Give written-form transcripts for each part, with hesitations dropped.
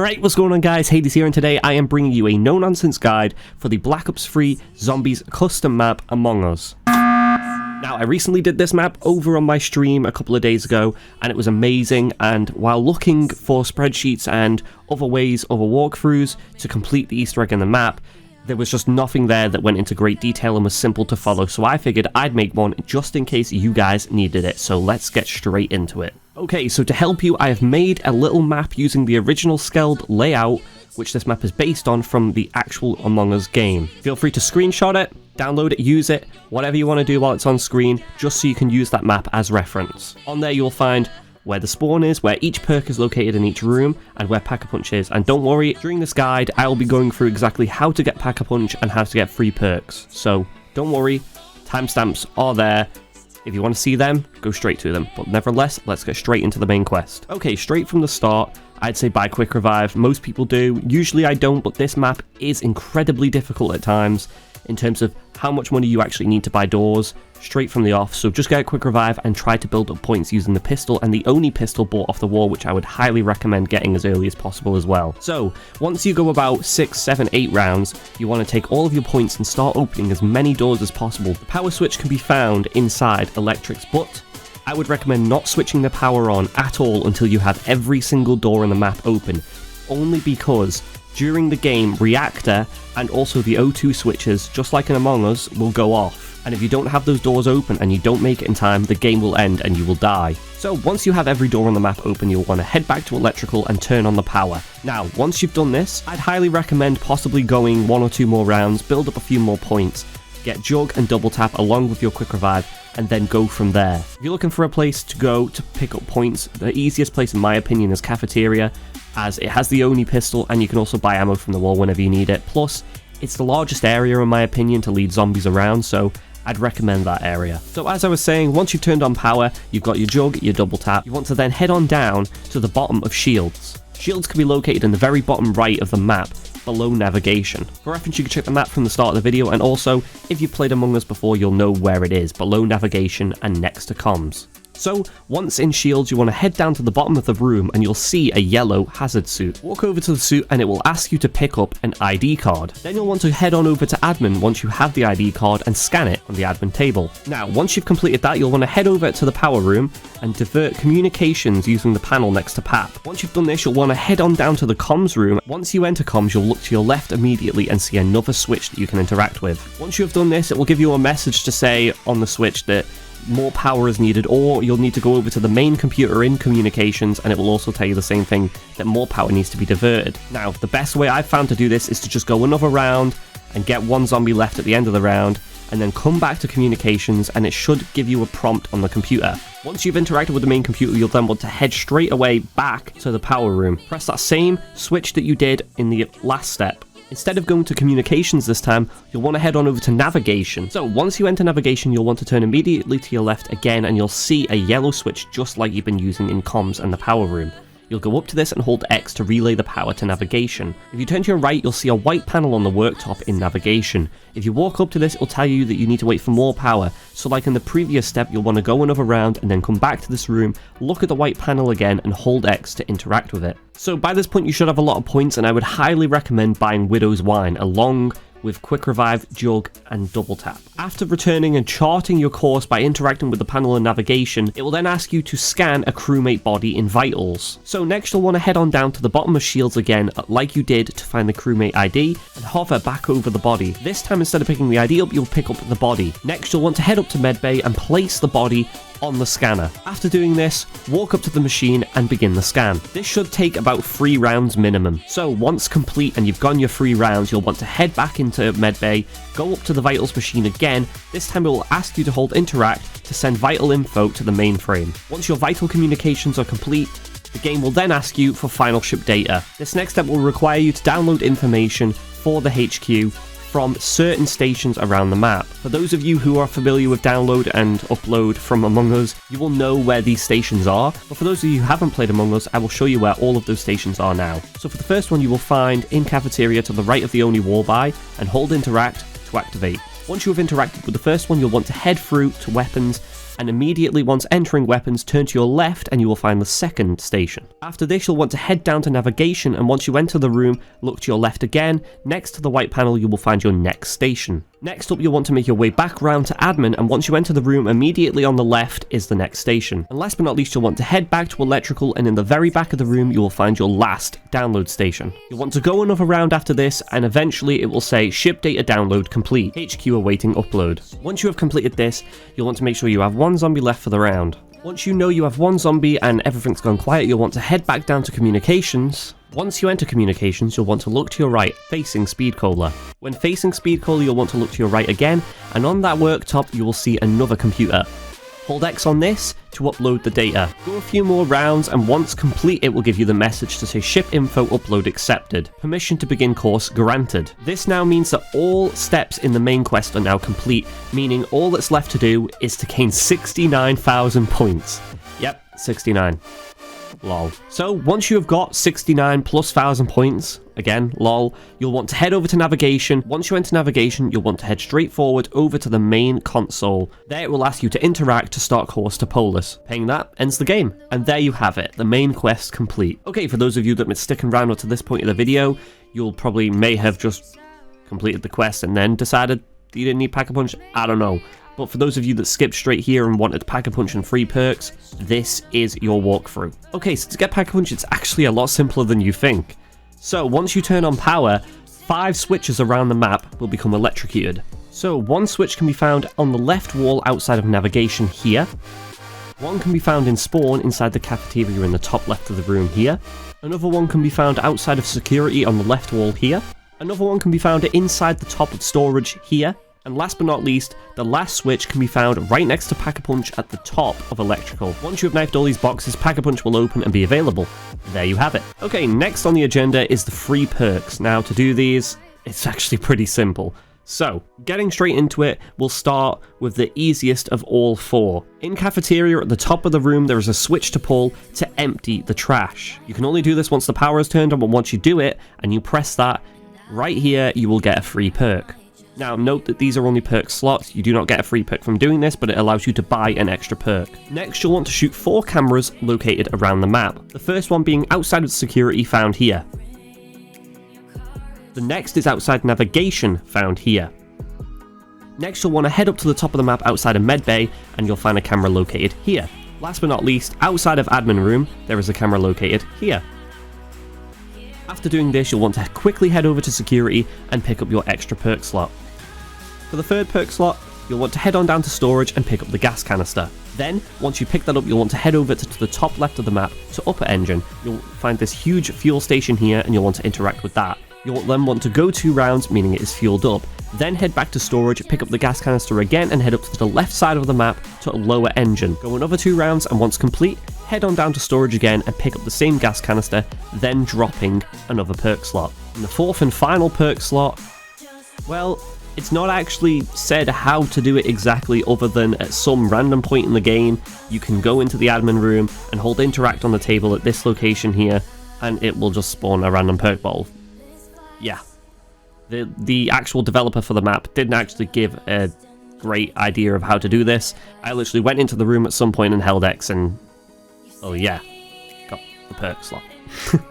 Alright, what's going on guys, Hades here, and today I am bringing you a no-nonsense guide for the Black Ops 3 Zombies custom map Among Us. Now, I recently did this map over on my stream a couple of days ago, and it was amazing, and while looking for spreadsheets and other ways, other walkthroughs to complete the Easter egg in the map, there was just nothing there that went into great detail and was simple to follow, so I figured I'd make one just in case you guys needed it, so let's get straight into it. Okay, so to help you, I have made a little map using the original Skeld layout, which this map is based on from the actual Among Us game. Feel free to screenshot it, download it, use it, whatever you want to do while it's on screen, just so you can use that map as reference. On there you'll find where the spawn is, where each perk is located in each room, and where Pack-a-Punch is. And don't worry, during this guide, I will be going through exactly how to get Pack-a-Punch and how to get free perks. So don't worry, timestamps are there. If you want to see them, go straight to them. But nevertheless, let's get straight into the main quest. Okay, straight from the start, I'd say buy Quick Revive. Most people do. Usually I don't, but this map is incredibly difficult at times in terms of how much money you actually need to buy doors straight from the off. So just get a Quick Revive and try to build up points using the pistol, and the only pistol bought off the wall, which I would highly recommend getting as early as possible as well. So once you go about 6, 7, 8 rounds, you want to take all of your points and start opening as many doors as possible. The power switch can be found inside Electrics, but I would recommend not switching the power on at all until you have every single door in the map open, only because during the game, Reactor and also the O2 switches, just like in Among Us, will go off. And if you don't have those doors open and you don't make it in time, the game will end and you will die. So once you have every door on the map open, you'll want to head back to Electrical and turn on the power. Now, once you've done this, I'd highly recommend possibly going 1 or 2 more rounds, build up a few more points, get Jug and Double Tap along with your Quick Revive, and then go from there. If you're looking for a place to go to pick up points, the easiest place in my opinion is Cafeteria, as it has the only pistol and you can also buy ammo from the wall whenever you need it. Plus, it's the largest area in my opinion to lead zombies around, so I'd recommend that area. So as I was saying, once you've turned on power, you've got your Jug, your Double Tap, you want to then head on down to the bottom of Shields. Shields can be located in the very bottom right of the map, below navigation. For reference, you can check the map from the start of the video, and also, if you've played Among Us before, you'll know where it is, below navigation and next to comms. So, once in Shields, you want to head down to the bottom of the room and you'll see a yellow hazard suit. Walk over to the suit and it will ask you to pick up an ID card. Then you'll want to head on over to admin once you have the ID card and scan it on the admin table. Now, once you've completed that, you'll want to head over to the power room and divert communications using the panel next to PaP. Once you've done this, you'll want to head on down to the comms room. Once you enter comms, you'll look to your left immediately and see another switch that you can interact with. Once you have done this, it will give you a message to say on the switch that more power is needed, or you'll need to go over to the main computer in communications and it will also tell you the same thing, that more power needs to be diverted. Now, the best way I've found to do this is to just go another round and get 1 zombie left at the end of the round, and then come back to communications and it should give you a prompt on the computer. Once you've interacted with the main computer, you'll then want to head straight away back to the power room. Press that same switch that you did in the last step. Instead of going to communications this time, you'll want to head on over to navigation. So once you enter navigation, you'll want to turn immediately to your left again and you'll see a yellow switch just like you've been using in comms and the power room. You'll go up to this and hold X to relay the power to navigation. If you turn to your right, you'll see a white panel on the worktop in navigation. If you walk up to this, it will tell you that you need to wait for more power. So like in the previous step, you'll want to go another round and then come back to this room, look at the white panel again and hold X to interact with it. So by this point, you should have a lot of points, and I would highly recommend buying Widow's Wine along with Quick Revive, Jug and Double Tap. After returning and charting your course by interacting with the panel in navigation, it will then ask you to scan a crewmate body in Vitals. So next you'll want to head on down to the bottom of Shields again, like you did to find the crewmate ID, and hover back over the body. This time, instead of picking the ID up, you'll pick up the body. Next you'll want to head up to Medbay and place the body on the scanner. After doing this, walk up to the machine and begin the scan. This should take about 3 rounds minimum. So once complete and you've gone your 3 rounds, you'll want to head back into Medbay, go up to the Vitals machine again. This time it will ask you to hold Interact to send vital info to the mainframe. Once your vital communications are complete, the game will then ask you for final ship data. This next step will require you to download information for the HQ from certain stations around the map. For those of you who are familiar with download and upload from Among Us, you will know where these stations are, but for those of you who haven't played Among Us, I will show you where all of those stations are now. So for the first one, you will find in Cafeteria to the right of the only wall buy, and hold Interact to activate. Once you have interacted with the first one, you'll want to head through to Weapons and immediately once entering weapons, turn to your left and you will find the second station. After this, you'll want to head down to navigation, and once you enter the room, look to your left again. Next to the white panel, you will find your next station. Next up, you'll want to make your way back round to admin, and once you enter the room, immediately on the left is the next station. And last but not least, you'll want to head back to electrical, and in the very back of the room, you will find your last download station. You'll want to go another round after this, and eventually it will say ship data download complete, HQ awaiting upload. Once you have completed this, you'll want to make sure you have one zombie left for the round. Once you know you have one zombie and everything's gone quiet, you'll want to head back down to communications. Once you enter communications, you'll want to look to your right, facing Speedcaller. When facing Speedcaller, you'll want to look to your right again, and on that worktop, you will see another computer. Hold X on this to upload the data. Go a few more rounds, and once complete, it will give you the message to say ship info upload accepted. Permission to begin course granted. This now means that all steps in the main quest are now complete, meaning all that's left to do is to gain 69,000 points. Yep, 69. Lol. So once you have got 69 plus 1,000 points, again, lol, you'll want to head over to navigation. Once you enter navigation, you'll want to head straight forward over to the main console. There it will ask you to interact to start course to Polis. Paying that ends the game. And there you have it, the main quest complete. Okay, for those of you that have been sticking around up to this point of the video, you'll probably may have just completed the quest and then decided you didn't need Pack-a-Punch. I don't know. But for those of you that skipped straight here and wanted Pack-a-Punch and free perks, this is your walkthrough. Okay, so to get Pack-a-Punch, it's actually a lot simpler than you think. So once you turn on power, 5 switches around the map will become electrocuted. So one switch can be found on the left wall outside of navigation here. One can be found in spawn inside the cafeteria in the top left of the room here. Another one can be found outside of security on the left wall here. Another one can be found inside the top of storage here. And last but not least, the last switch can be found right next to Pack-a-Punch at the top of electrical. Once you have knifed all these boxes, Pack-a-Punch will open and be available. There you have it. Okay, next on the agenda is the free perks. Now to do these, it's actually pretty simple. So, getting straight into it, we'll start with the easiest of all 4. In cafeteria at the top of the room, there is a switch to pull to empty the trash. You can only do this once the power is turned on, but once you do it, and you press that, right here, you will get a free perk. Now, note that these are only perk slots. You do not get a free perk from doing this, but it allows you to buy an extra perk. Next, you'll want to shoot 4 cameras located around the map. The first one being outside of security, found here. The next is outside navigation, found here. Next, you'll want to head up to the top of the map outside of medbay, and you'll find a camera located here. Last but not least, outside of admin room, there is a camera located here. After doing this, you'll want to quickly head over to security and pick up your extra perk slot. For the third perk slot, you'll want to head on down to storage and pick up the gas canister. Then, once you pick that up, you'll want to head over to the top left of the map to upper engine. You'll find this huge fuel station here, and you'll want to interact with that. You'll then want to go 2 rounds, meaning it is fueled up. Then head back to storage, pick up the gas canister again, and head up to the left side of the map to lower engine. Go another 2 rounds, and once complete, head on down to storage again and pick up the same gas canister, then dropping another perk slot. And the 4th and final perk slot, well, it's not actually said how to do it exactly, other than at some random point in the game, you can go into the admin room and hold interact on the table at this location here, and it will just spawn a random perk bottle. Yeah. The actual developer for the map didn't actually give a great idea of how to do this. I literally went into the room at some point and held X and, oh yeah, got the perk slot.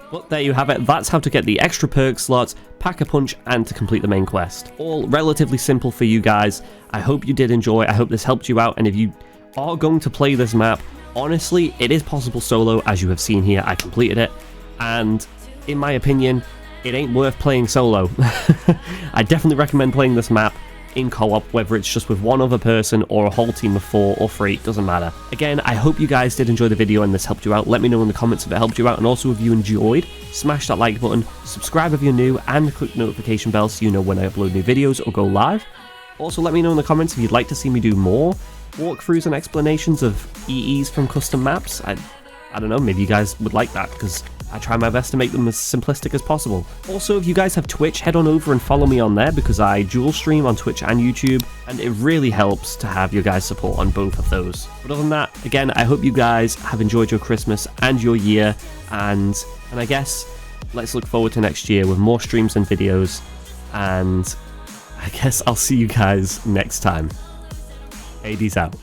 But there you have it, that's how to get the extra perk slots, Pack-a-Punch, and to complete the main quest. All relatively simple for you guys. I hope you did enjoy, I hope this helped you out, and if you are going to play this map, honestly, it is possible solo, as you have seen here. I completed it, and in my opinion, it ain't worth playing solo. I definitely recommend playing this map in co-op, whether it's just with one other person or a whole team of 4 or 3, it doesn't matter. Again, I hope you guys did enjoy the video and this helped you out. Let me know in the comments if it helped you out, and also if you enjoyed, smash that like button, subscribe if you're new, and click the notification bell so you know when I upload new videos or go live. Also, let me know in the comments if you'd like to see me do more walkthroughs and explanations of EEs from custom maps. I don't know, maybe you guys would like that, because I try my best to make them as simplistic as possible. Also, if you guys have Twitch, head on over and follow me on there, because I dual stream on Twitch and YouTube, and it really helps to have your guys' support on both of those. But other than that, again, I hope you guys have enjoyed your Christmas and your year, and I guess let's look forward to next year with more streams and videos, and I guess I'll see you guys next time. Hades out.